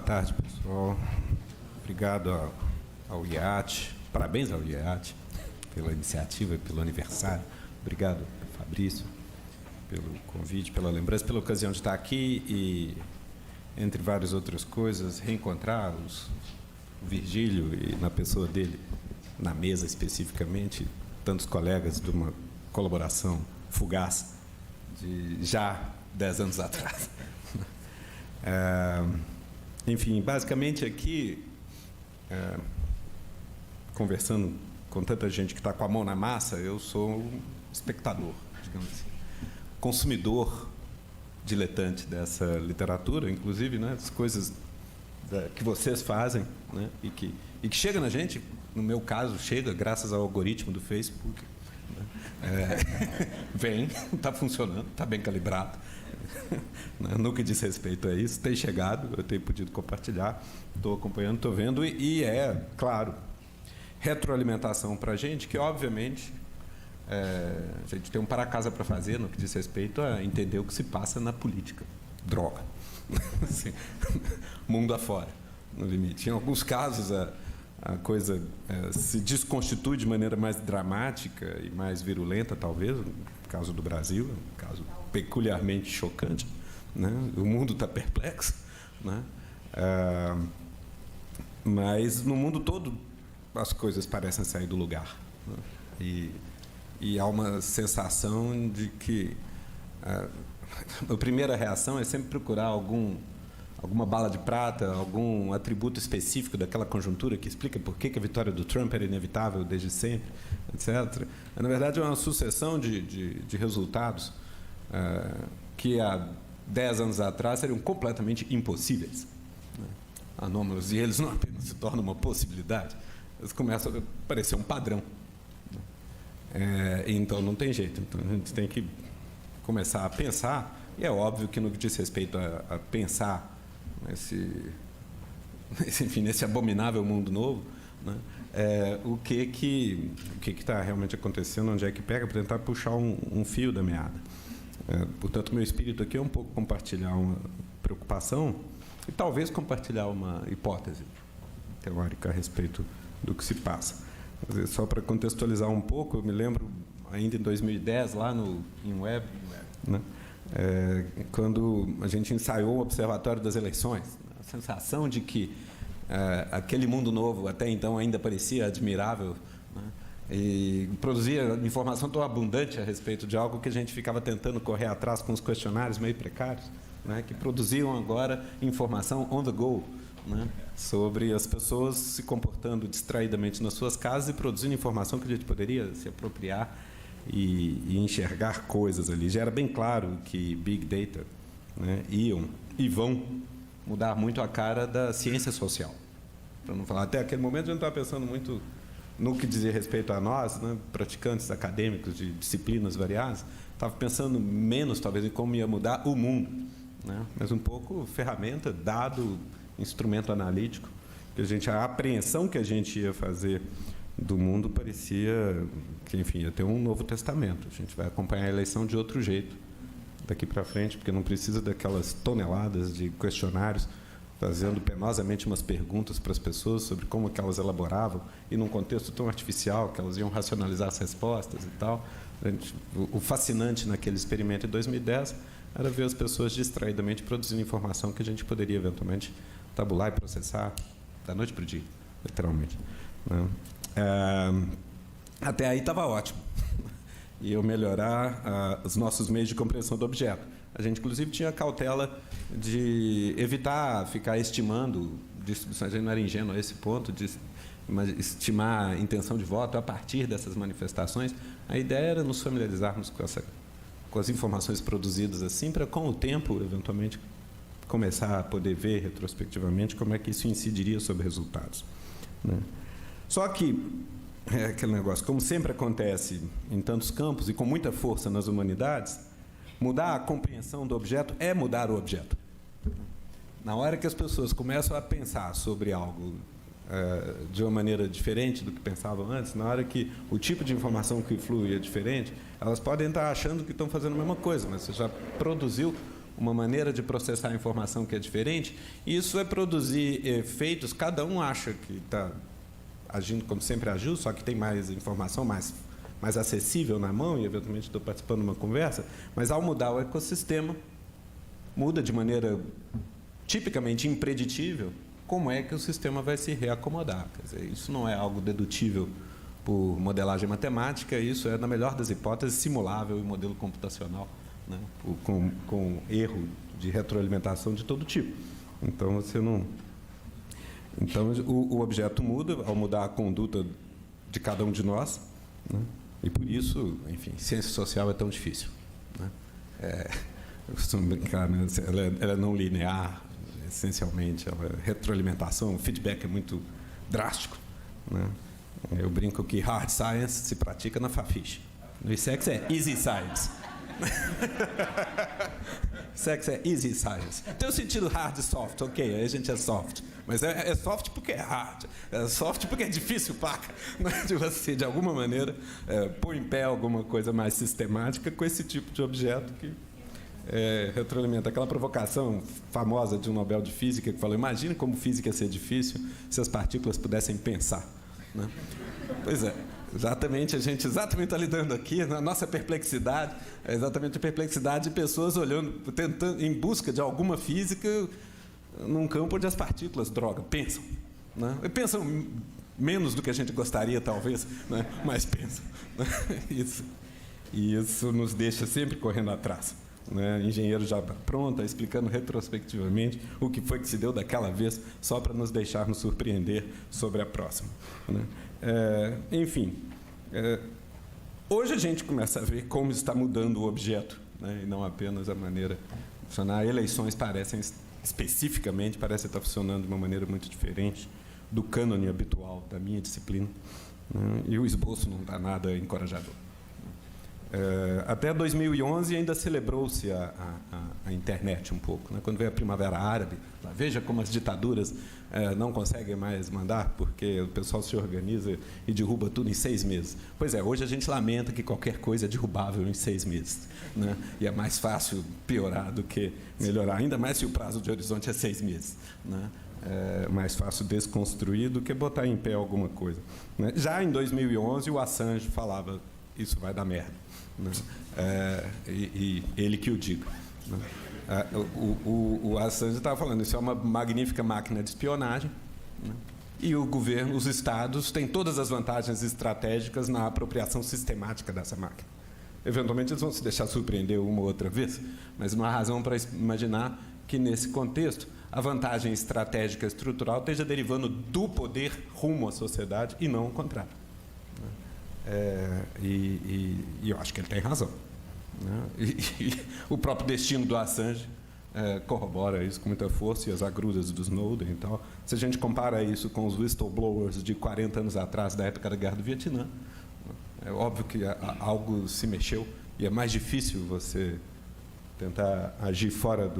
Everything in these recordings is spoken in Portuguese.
tarde, pessoal. Obrigado ao IAT. Parabéns ao IAT pela iniciativa, pelo aniversário. Obrigado, Fabrício, pelo convite, pela lembrança, pela ocasião de estar aqui e, entre várias outras coisas, reencontrar o Virgílio e, na pessoa dele, na mesa especificamente, tantos colegas de uma colaboração fugaz de já 10 anos atrás. Enfim, basicamente aqui, conversando com tanta gente que está com a mão na massa, eu sou um espectador, digamos assim, consumidor diletante dessa literatura, inclusive, né, as coisas que vocês fazem, né, e que chega na gente, no meu caso, chega graças ao algoritmo do Facebook. Vem, está funcionando, está bem calibrado. No que diz respeito a isso, tem chegado, eu tenho podido compartilhar, estou acompanhando, estou vendo, e é, claro, retroalimentação para a gente, que obviamente a gente tem um para-casa para fazer no que diz respeito a entender o que se passa na política. Droga. Assim, mundo afora, no limite. Em alguns casos, a coisa se desconstitui de maneira mais dramática e mais virulenta, talvez, no caso do Brasil, um caso peculiarmente chocante, né? O mundo está perplexo, né? Mas no mundo todo as coisas parecem sair do lugar, né? E há uma sensação de que a primeira reação é sempre procurar alguma bala de prata, algum atributo específico daquela conjuntura que explica por que a vitória do Trump era inevitável desde sempre, etc. Na verdade, é uma sucessão de resultados que há 10 anos atrás seriam completamente impossíveis, né? Anômalos, e eles não apenas se tornam uma possibilidade, eles começam a parecer um padrão, né? Então não tem jeito, então a gente tem que começar a pensar, e é óbvio que no que diz respeito a pensar nesse abominável mundo novo, né? O que está realmente acontecendo, onde é que pega, para tentar puxar um fio da meada. Portanto, meu espírito aqui é um pouco compartilhar uma preocupação e talvez compartilhar uma hipótese teórica a respeito do que se passa. Quer dizer, só para contextualizar um pouco, eu me lembro ainda em 2010, lá no InWeb, né? Quando a gente ensaiou o Observatório das Eleições, a sensação de que aquele mundo novo até então ainda parecia admirável, né? E produzia informação tão abundante a respeito de algo que a gente ficava tentando correr atrás com os questionários meio precários, né? Que produziam agora informação on the go, né? Sobre as pessoas se comportando distraidamente nas suas casas e produzindo informação que a gente poderia se apropriar e enxergar coisas ali. Já era bem claro que Big Data, né, iam e vão mudar muito a cara da ciência social. Para não falar, até aquele momento a gente estava pensando muito no que dizia respeito a nós, né, praticantes acadêmicos de disciplinas variadas, estava pensando menos, talvez, em como ia mudar o mundo, né, mas um pouco ferramenta, dado, instrumento analítico, que a apreensão que a gente ia fazer do mundo parecia que, enfim, ia ter um novo testamento. A gente vai acompanhar a eleição de outro jeito daqui para frente, porque não precisa daquelas toneladas de questionários fazendo penosamente umas perguntas para as pessoas sobre como que elas elaboravam e num contexto tão artificial que elas iam racionalizar as respostas e tal. O fascinante naquele experimento em 2010 era ver as pessoas distraidamente produzindo informação que a gente poderia eventualmente tabular e processar da noite para o dia, literalmente, né? Até aí estava ótimo. E eu melhorar os nossos meios de compreensão do objeto. A gente, inclusive, tinha a cautela de evitar ficar estimando distribuições. A gente não era ingênuo a esse ponto de estimar a intenção de voto a partir dessas manifestações. A ideia era nos familiarizarmos com as informações produzidas assim, para, com o tempo, eventualmente, começar a poder ver retrospectivamente como é que isso incidiria sobre resultados, né? Só que aquele negócio, como sempre acontece em tantos campos e com muita força nas humanidades, mudar a compreensão do objeto é mudar o objeto. Na hora que as pessoas começam a pensar sobre algo de uma maneira diferente do que pensavam antes, na hora que o tipo de informação que flui é diferente, elas podem estar achando que estão fazendo a mesma coisa, mas você já produziu uma maneira de processar a informação que é diferente, e isso vai produzir efeitos, cada um acha que está agindo como sempre agiu, só que tem mais informação, mais acessível na mão, e eventualmente estou participando de uma conversa, mas ao mudar o ecossistema, muda de maneira tipicamente impreditível como é que o sistema vai se reacomodar. Quer dizer, isso não é algo dedutível por modelagem matemática, isso é, na melhor das hipóteses, simulável em modelo computacional, né? com erro de retroalimentação de todo tipo. Então, você não... Então, o objeto muda ao mudar a conduta de cada um de nós, né? E por isso, enfim, ciência social é tão difícil, né? Eu costumo brincar, né? Ela é não linear, essencialmente, ela é retroalimentação, o feedback é muito drástico, né? Eu brinco que hard science se pratica na fafiche. No ISEX é easy science. Sexo é easy science. Tem o sentido hard e soft, ok, aí a gente é soft. Mas é soft porque é hard. É soft porque é difícil, paca. De você, de alguma maneira, pôr em pé alguma coisa mais sistemática com esse tipo de objeto que retroalimenta. Aquela provocação famosa de um Nobel de Física que falou: imagine como física ia ser difícil se as partículas pudessem pensar. Né? Pois é. Exatamente, a gente está lidando aqui, na nossa perplexidade, é exatamente a perplexidade de pessoas olhando, tentando, em busca de alguma física num campo onde as partículas, droga, pensam. Né? Pensam menos do que a gente gostaria, talvez, né? Mas pensam. Né? Isso nos deixa sempre correndo atrás. Né? Engenheiro já pronto, explicando retrospectivamente o que foi que se deu daquela vez, só para nos deixar nos surpreender sobre a próxima. Né? Enfim, hoje a gente começa a ver como está mudando o objeto, né? E não apenas a maneira de funcionar. Eleições especificamente, parecem estar funcionando de uma maneira muito diferente do cânone habitual da minha disciplina, né? E o esboço não está nada encorajador. Até 2011 ainda celebrou-se a internet um pouco, né? Quando veio a Primavera Árabe, veja como as ditaduras não conseguem mais mandar, porque o pessoal se organiza e derruba tudo em 6 meses. Pois é, hoje a gente lamenta que qualquer coisa é derrubável em 6 meses, né? E é mais fácil piorar do que melhorar, ainda mais se o prazo de horizonte é 6 meses, né? É mais fácil desconstruir do que botar em pé alguma coisa, né? Já em 2011 o Assange falava: isso vai dar merda. Né? E ele que o diga. Né? O Assange estava falando: isso é uma magnífica máquina de espionagem, né? E o governo, os estados, têm todas as vantagens estratégicas na apropriação sistemática dessa máquina. Eventualmente eles vão se deixar surpreender uma ou outra vez, mas não há razão para imaginar que, nesse contexto, a vantagem estratégica estrutural esteja derivando do poder rumo à sociedade e não o contrário. E eu acho que ele tem razão, né? E o próprio destino do Assange corrobora isso com muita força, e as agruras do Snowden e tal. Se a gente compara isso com os whistleblowers de 40 anos atrás, da época da Guerra do Vietnã, é óbvio que algo se mexeu e é mais difícil você tentar agir fora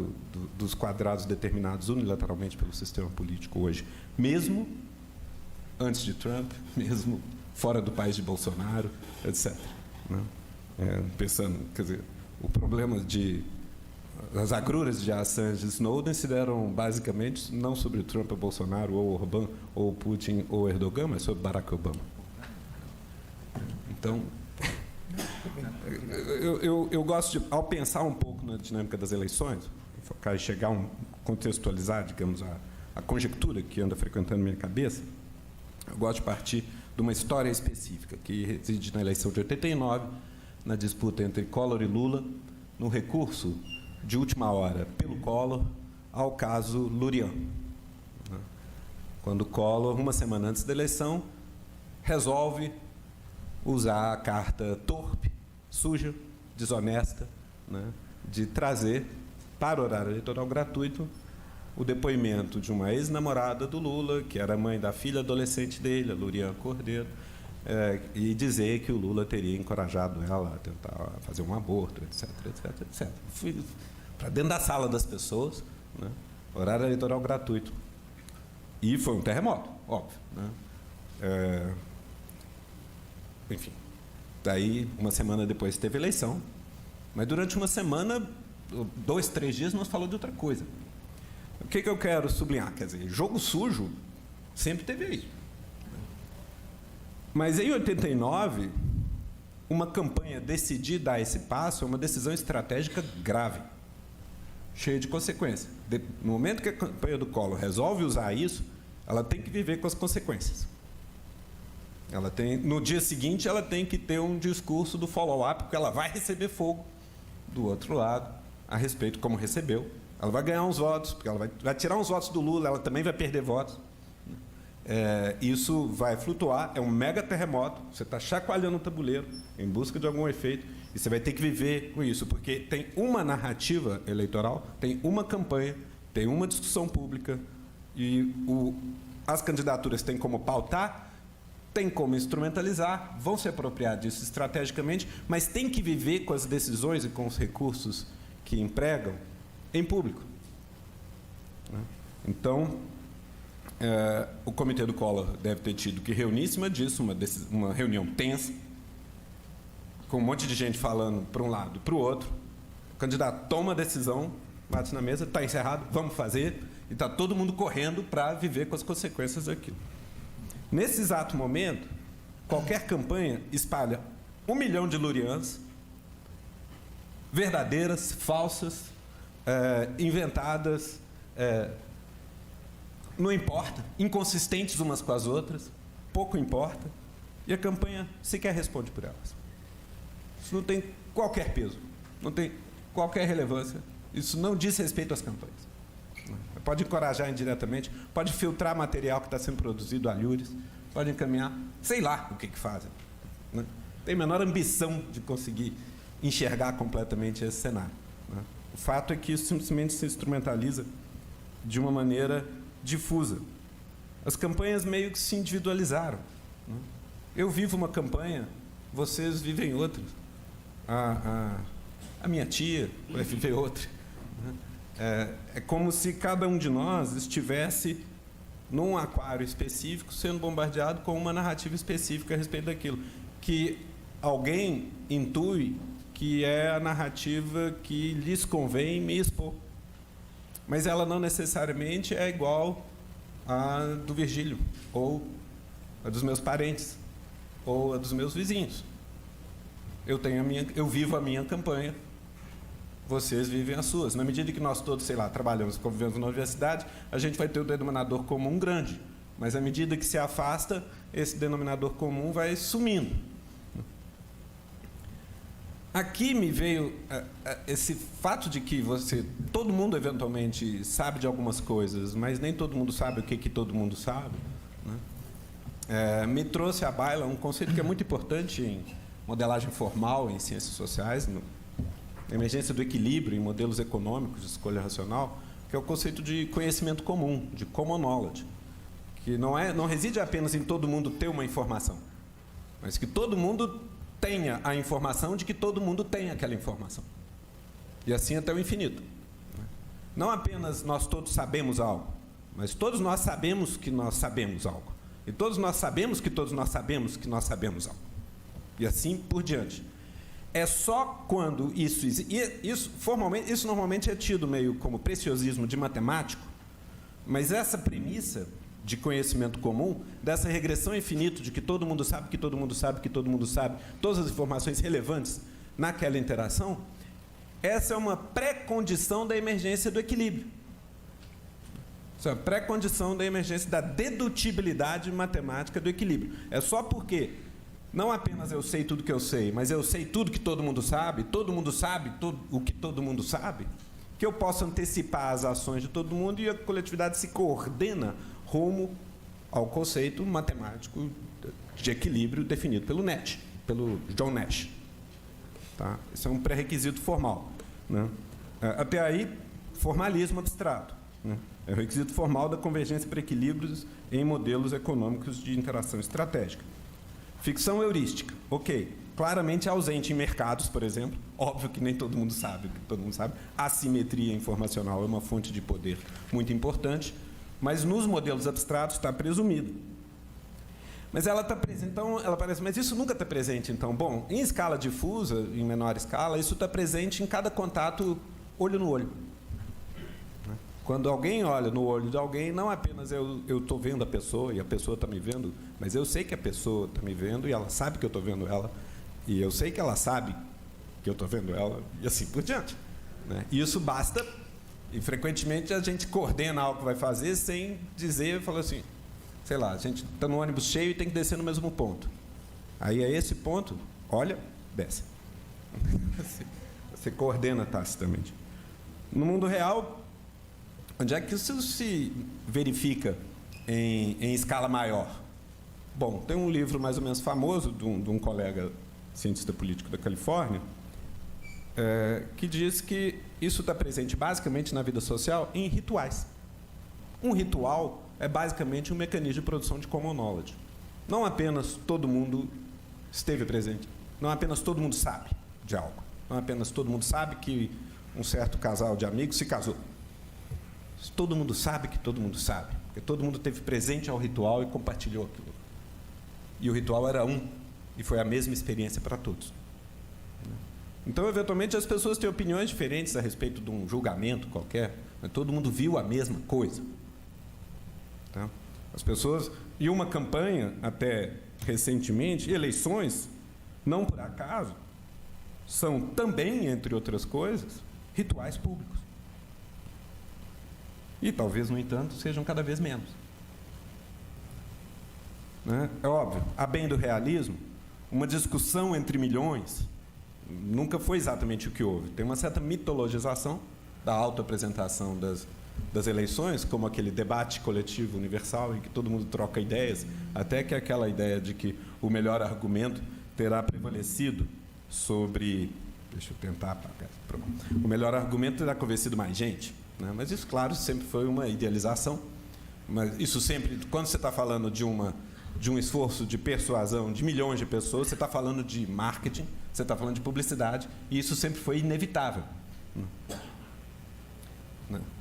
dos quadrados determinados unilateralmente pelo sistema político hoje, mesmo antes de Trump, mesmo fora do país de Bolsonaro, etc. Né? Pensando, quer dizer, o problema as agruras de Assange e Snowden se deram basicamente não sobre Trump ou Bolsonaro, ou Orbán, ou Putin, ou Erdogan, mas sobre Barack Obama. Então, eu gosto de, ao pensar um pouco na dinâmica das eleições, focar e contextualizar, digamos, a conjectura que anda frequentando minha cabeça, eu gosto de partir de uma história específica, que reside na eleição de 89, na disputa entre Collor e Lula, no recurso de última hora pelo Collor ao caso Lurian. Quando Collor, uma semana antes da eleição, resolve usar a carta torpe, suja, desonesta, né, de trazer para o horário eleitoral gratuito o depoimento de uma ex-namorada do Lula, que era mãe da filha adolescente dele, a Lurian Cordeiro, e dizer que o Lula teria encorajado ela a tentar fazer um aborto, etc, etc, etc. Fui para dentro da sala das pessoas, né, horário eleitoral gratuito. E foi um terremoto, óbvio. Né? Enfim, daí, uma semana depois teve eleição, mas durante uma semana 2, 3 dias nós falamos de outra coisa. O que eu quero sublinhar? Quer dizer, jogo sujo sempre teve aí. Mas em 89, uma campanha decidir dar esse passo é uma decisão estratégica grave, cheia de consequências. No momento que a campanha do Collor resolve usar isso, ela tem que viver com as consequências. No dia seguinte, ela tem que ter um discurso do follow-up, porque ela vai receber fogo do outro lado, a respeito como recebeu. Ela vai ganhar uns votos, porque ela vai tirar uns votos do Lula, ela também vai perder votos. Isso vai flutuar, é um mega terremoto, você está chacoalhando o tabuleiro em busca de algum efeito, e você vai ter que viver com isso, porque tem uma narrativa eleitoral, tem uma campanha, tem uma discussão pública, e as candidaturas têm como pautar, tem como instrumentalizar, vão se apropriar disso estrategicamente, mas tem que viver com as decisões e com os recursos que empregam em público. Então, o comitê do Collor deve ter tido que reunir em cima disso, uma reunião tensa, com um monte de gente falando para um lado e para o outro. O candidato toma a decisão, bate na mesa, está encerrado, vamos fazer, e está todo mundo correndo para viver com as consequências daquilo. Nesse exato momento, qualquer campanha espalha 1 milhão de lurians, verdadeiras, falsas, inventadas, não importa, inconsistentes umas com as outras, pouco importa, e a campanha sequer responde por elas. Isso não tem qualquer peso, não tem qualquer relevância, isso não diz respeito às campanhas. Pode encorajar indiretamente, pode filtrar material que está sendo produzido a alhures, pode encaminhar, sei lá o que fazem. Né? Tem a menor ambição de conseguir enxergar completamente esse cenário. Né? O fato é que isso simplesmente se instrumentaliza de uma maneira difusa. As campanhas meio que se individualizaram. Né? Eu vivo uma campanha, vocês vivem outra. A minha tia vai viver outra. Né? É como se cada um de nós estivesse num aquário específico sendo bombardeado com uma narrativa específica a respeito daquilo, que alguém intui que é a narrativa que lhes convém me expor. Mas ela não necessariamente é igual à do Virgílio, ou a dos meus parentes, ou a dos meus vizinhos. Eu vivo a minha campanha, vocês vivem as suas. Na medida que nós todos, sei lá, trabalhamos, convivemos na universidade, a gente vai ter um denominador comum grande. Mas à medida que se afasta, esse denominador comum vai sumindo. Aqui me veio esse fato de que todo mundo eventualmente sabe de algumas coisas, mas nem todo mundo sabe o que todo mundo sabe. Né? Me trouxe à baila um conceito que é muito importante em modelagem formal, em ciências sociais, na emergência do equilíbrio em modelos econômicos de escolha racional, que é o conceito de conhecimento comum, de common knowledge, que não reside apenas em todo mundo ter uma informação, mas que todo mundo tenha a informação de que todo mundo tem aquela informação. E assim até o infinito. Não apenas nós todos sabemos algo, mas todos nós sabemos que nós sabemos algo. E todos nós sabemos que todos nós sabemos que nós sabemos algo. E assim por diante. É só quando isso normalmente é tido meio como preciosismo de matemático, mas essa premissa de conhecimento comum, dessa regressão infinita de que todo mundo sabe, que todo mundo sabe, que todo mundo sabe, todas as informações relevantes naquela interação, essa é uma pré-condição da emergência do equilíbrio. Isso é uma pré-condição da emergência da dedutibilidade matemática do equilíbrio. É só porque não apenas eu sei tudo que eu sei, mas eu sei tudo que todo mundo sabe o que todo mundo sabe, que eu posso antecipar as ações de todo mundo e a coletividade se coordena rumo ao conceito matemático de equilíbrio definido pelo John Nash. Tá? Isso é um pré-requisito formal. Né? Até aí, formalismo abstrato. Né? É o requisito formal da convergência para equilíbrios em modelos econômicos de interação estratégica. Ficção heurística, ok. Claramente ausente em mercados, por exemplo. Óbvio que nem todo mundo sabe o que todo mundo sabe. Assimetria informacional é uma fonte de poder muito importante, mas nos modelos abstratos está presumido. Mas ela está presente, então, ela parece, mas isso nunca está presente, então. Bom, em escala difusa, em menor escala, isso está presente em cada contato olho no olho. Quando alguém olha no olho de alguém, não apenas eu estou vendo a pessoa e a pessoa está me vendo, mas eu sei que a pessoa está me vendo e ela sabe que eu estou vendo ela, e eu sei que ela sabe que eu estou vendo ela, e assim por diante. E isso basta, e frequentemente a gente coordena algo que vai fazer sem dizer, fala assim, sei lá, a gente está no ônibus cheio e tem que descer no mesmo ponto. Aí é esse ponto, olha, desce. Você coordena tacitamente. No mundo real, onde é que isso se verifica em escala maior? Bom, tem um livro mais ou menos famoso de um colega cientista político da Califórnia, que diz que isso está presente basicamente na vida social em rituais. Um ritual é basicamente um mecanismo de produção de common knowledge. Não apenas todo mundo esteve presente, não apenas todo mundo sabe de algo, não apenas todo mundo sabe que um certo casal de amigos se casou. Todo mundo sabe que todo mundo sabe, porque todo mundo esteve presente ao ritual e compartilhou aquilo. E o ritual era um, e foi a mesma experiência para todos. Então, eventualmente, as pessoas têm opiniões diferentes a respeito de um julgamento qualquer, mas todo mundo viu a mesma coisa. Tá? As pessoas... E uma campanha, até recentemente, eleições, não por acaso, são também, entre outras coisas, rituais públicos. E talvez, no entanto, sejam cada vez menos. É óbvio, a bem do realismo, uma discussão entre milhões nunca foi exatamente o que houve. Tem uma certa mitologização da autoapresentação das eleições, como aquele debate coletivo universal em que todo mundo troca ideias, até que aquela ideia de que o melhor argumento terá prevalecido sobre... Deixa eu tentar... O melhor argumento terá convencido mais gente. Mas isso, claro, sempre foi uma idealização. Mas isso sempre... Quando você está falando de um esforço de persuasão de milhões de pessoas, você está falando de marketing, você está falando de publicidade, e isso sempre foi inevitável,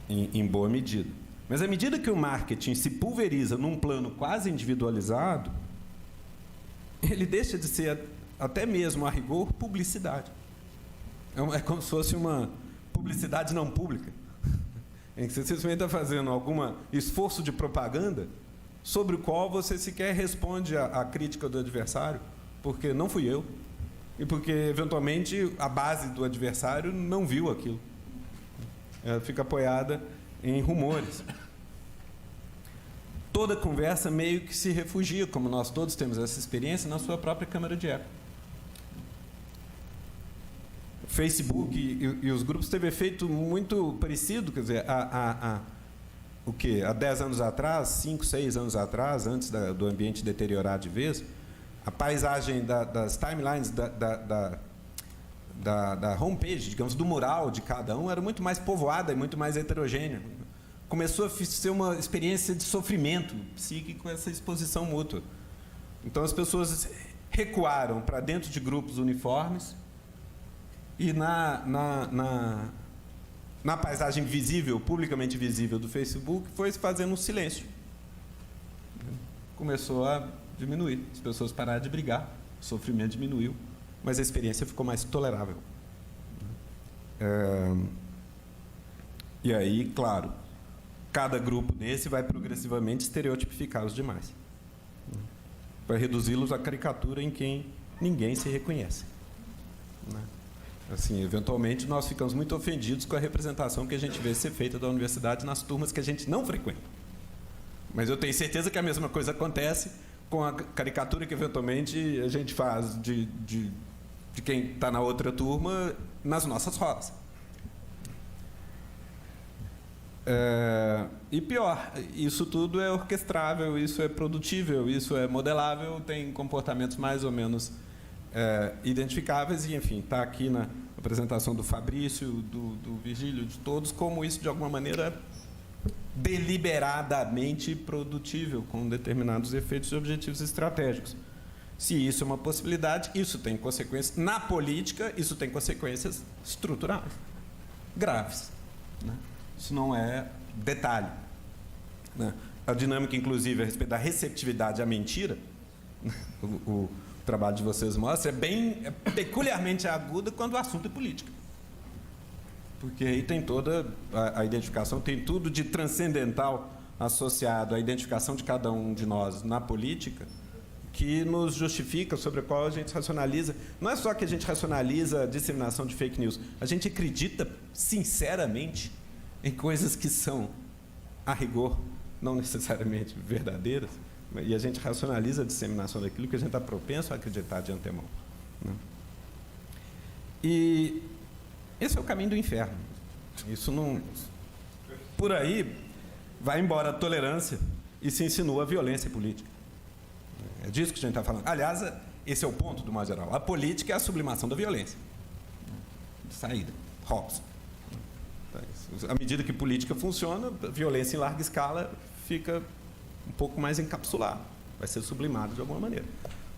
em boa medida. Mas à medida que o marketing se pulveriza num plano quase individualizado, ele deixa de ser, até mesmo a rigor, publicidade. É como se fosse uma publicidade não pública, em que você simplesmente está fazendo algum esforço de propaganda sobre o qual você sequer responde à crítica do adversário, porque não fui eu, e porque, eventualmente, a base do adversário não viu aquilo. Ela fica apoiada em rumores. Toda conversa meio que se refugia, como nós todos temos essa experiência, na sua própria câmara de eco. O Facebook e os grupos teve efeito muito parecido, quer dizer, o quê? Há 10 anos atrás, 5, 6 anos atrás, antes do ambiente deteriorar de vez, a paisagem das timelines da homepage, digamos, do mural de cada um, era muito mais povoada e muito mais heterogênea. Começou a ser uma experiência de sofrimento psíquico, essa exposição mútua. Então, as pessoas recuaram para dentro de grupos uniformes e na paisagem visível, publicamente visível do Facebook, foi se fazendo um silêncio. Começou a diminuir, as pessoas pararam de brigar, o sofrimento diminuiu, mas a experiência ficou mais tolerável. E aí, claro, cada grupo desse vai progressivamente estereotipificar os demais, para reduzi-los à caricatura em quem ninguém se reconhece. Assim, eventualmente, nós ficamos muito ofendidos com a representação que a gente vê ser feita da universidade nas turmas que a gente não frequenta. Mas eu tenho certeza que a mesma coisa acontece com a caricatura que, eventualmente, a gente faz de quem está na outra turma nas nossas rodas. E pior, isso tudo é orquestrável, isso é produtível, isso é modelável, tem comportamentos mais ou menos identificáveis, e, enfim, está aqui na apresentação do Fabrício, do Virgílio, de todos, como isso, de alguma maneira, deliberadamente produtível, com determinados efeitos e objetivos estratégicos. Se isso é uma possibilidade, isso tem consequências. Na política, isso tem consequências estruturais, graves. Isso não é detalhe. A dinâmica, inclusive, a respeito da receptividade à mentira, o trabalho de vocês mostra, é peculiarmente aguda quando o assunto é política. Porque aí tem toda a identificação, tem tudo de transcendental associado à identificação de cada um de nós na política, que nos justifica, sobre a qual a gente racionaliza. Não é só que a gente racionaliza a disseminação de fake news, a gente acredita sinceramente em coisas que são, a rigor, não necessariamente verdadeiras, e a gente racionaliza a disseminação daquilo que a gente está propenso a acreditar de antemão, né? E esse é o caminho do inferno. Isso não... Por aí vai embora a tolerância e se insinua a violência política. É disso que a gente está falando. Aliás, esse é o ponto do mais geral. A política é a sublimação da violência. Saída. Hobbes. À medida que política funciona, a violência em larga escala fica um pouco mais encapsulada. Vai ser sublimada de alguma maneira.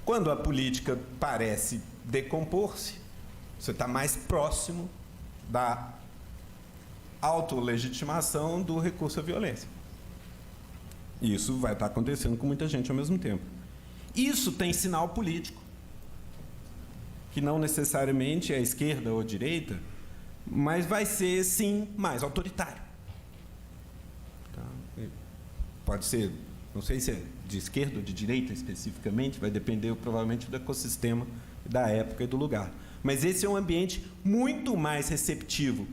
Quando a política parece decompor-se, você está mais próximo da autolegitimação do recurso à violência. E isso vai estar acontecendo com muita gente ao mesmo tempo. Isso tem sinal político, que não necessariamente é esquerda ou direita, mas vai ser, sim, mais autoritário. Tá? Pode ser, não sei se é de esquerda ou de direita especificamente, vai depender provavelmente do ecossistema, da época e do lugar. Mas esse é um ambiente muito mais receptivo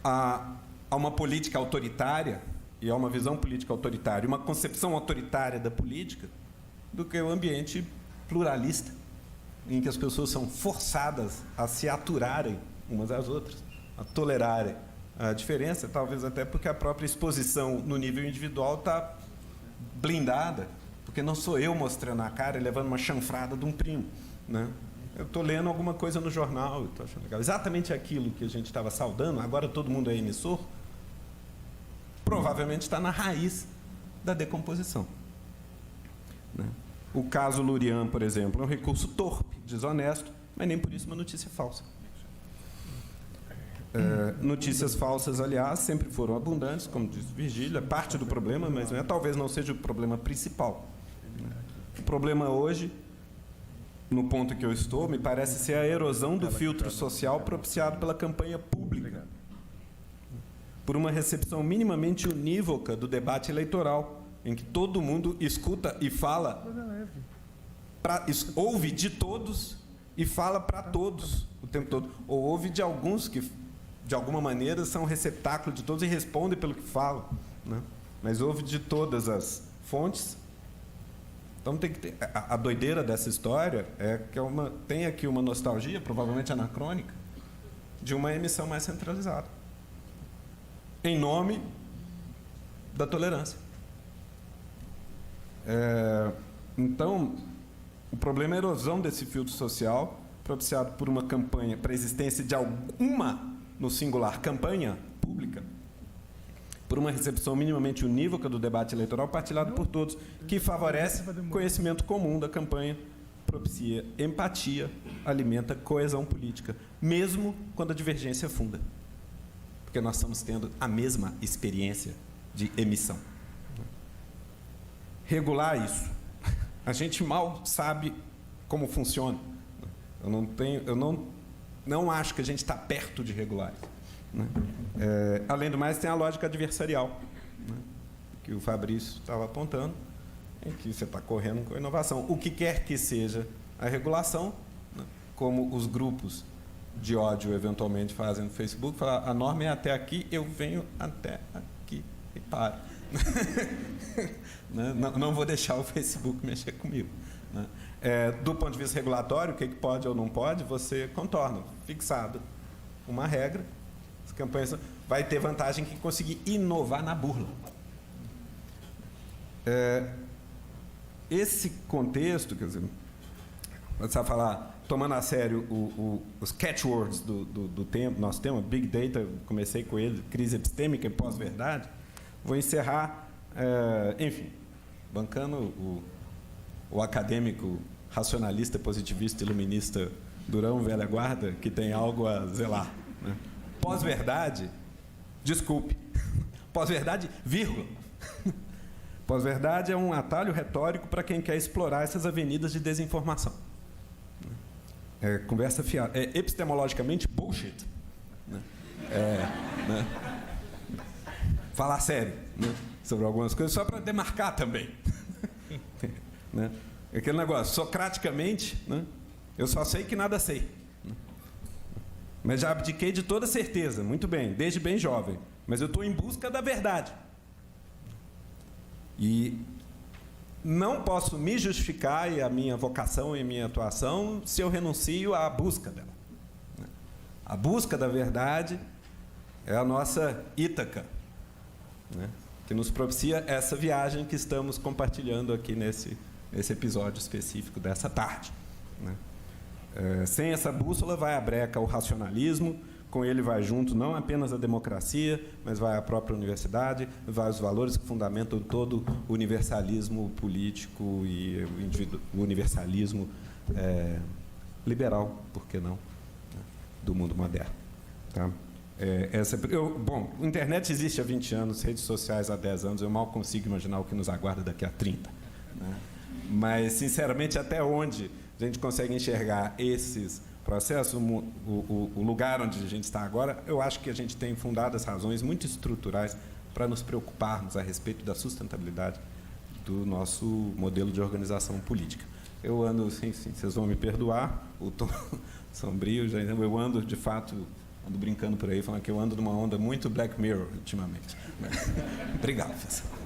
a uma política autoritária e a uma visão política autoritária, uma concepção autoritária da política, do que o ambiente pluralista, em que as pessoas são forçadas a se aturarem umas às outras, a tolerarem a diferença, talvez até porque a própria exposição no nível individual está blindada, porque não sou eu mostrando a cara e levando uma chanfrada de um primo, né? Eu estou lendo alguma coisa no jornal, estou achando legal. Exatamente aquilo que a gente estava saudando, agora todo mundo é emissor, provavelmente está na raiz da decomposição, né? O caso Lurian, por exemplo, é um recurso torpe, desonesto, mas nem por isso uma notícia falsa. Notícias falsas, aliás, sempre foram abundantes, como diz Virgílio, é parte do problema, mas talvez não seja o problema principal. O problema hoje, no ponto que eu estou, me parece ser a erosão do filtro social propiciado pela campanha pública, por uma recepção minimamente unívoca do debate eleitoral, em que todo mundo escuta e fala, ouve de todos e fala para todos o tempo todo, ou ouve de alguns que, de alguma maneira, são receptáculo de todos e respondem pelo que falam, né? Mas ouve de todas as fontes. Então, tem que ter, a doideira dessa história é que tem aqui uma nostalgia, provavelmente anacrônica, de uma emissão mais centralizada, em nome da tolerância. Então, o problema é a erosão desse filtro social, propiciado por uma campanha, para a existência de alguma, no singular, campanha pública, por uma recepção minimamente unívoca do debate eleitoral partilhado por todos, que favorece conhecimento comum da campanha, propicia empatia, alimenta coesão política, mesmo quando a divergência é funda. Porque nós estamos tendo a mesma experiência de emissão. Regular isso. A gente mal sabe como funciona. Eu não acho que a gente está perto de regular isso, né? Além do mais, tem a lógica adversarial, né, que o Fabrício estava apontando, em que você está correndo com a inovação. O que quer que seja a regulação, né, como os grupos de ódio eventualmente fazem no Facebook, falar, a norma é até aqui, eu venho até aqui e paro. Não vou deixar o Facebook mexer comigo, né? Do ponto de vista regulatório, o que pode ou não pode, você contorna, fixado uma regra. As campanhas vai ter vantagem que conseguir inovar na burla. Esse contexto, quer dizer, você vai falar, tomando a sério os catchwords do tempo, nosso tema, Big Data, comecei com ele, crise epistêmica e pós-verdade. Vou encerrar, enfim, bancando o acadêmico racionalista, positivista, iluminista Durão Velha Guarda, que tem algo a zelar, né? Pós-verdade, desculpe, pós-verdade, vírgula. Pós-verdade é um atalho retórico para quem quer explorar essas avenidas de desinformação. Conversa fiada. É epistemologicamente bullshit, né? Né? Falar sério, né? Sobre algumas coisas, só para demarcar também. Né? Aquele negócio, socraticamente, né? Eu só sei que nada sei. Mas já abdiquei de toda certeza, muito bem, desde bem jovem. Mas eu estou em busca da verdade. E não posso me justificar, e a minha vocação e a minha atuação, se eu renuncio à busca dela. A busca da verdade é a nossa Ítaca, né? Que nos propicia essa viagem que estamos compartilhando aqui nesse episódio específico dessa tarde, né? Sem essa bússola vai a breca o racionalismo, com ele vai junto não apenas a democracia, mas vai a própria universidade, vai os valores que fundamentam todo o universalismo político e o universalismo liberal, por que não, né, do mundo moderno. Tá? Bom, a internet existe há 20 anos, redes sociais há 10 anos, eu mal consigo imaginar o que nos aguarda daqui a 30. Né? Mas, sinceramente, até onde a gente consegue enxergar esses processos, o lugar onde a gente está agora, eu acho que a gente tem fundadas razões muito estruturais para nos preocuparmos a respeito da sustentabilidade do nosso modelo de organização política. Eu ando, sim, vocês vão me perdoar, o tom sombrio, eu ando, de fato, ando brincando por aí, falando que eu ando numa onda muito Black Mirror ultimamente. Obrigado, professor.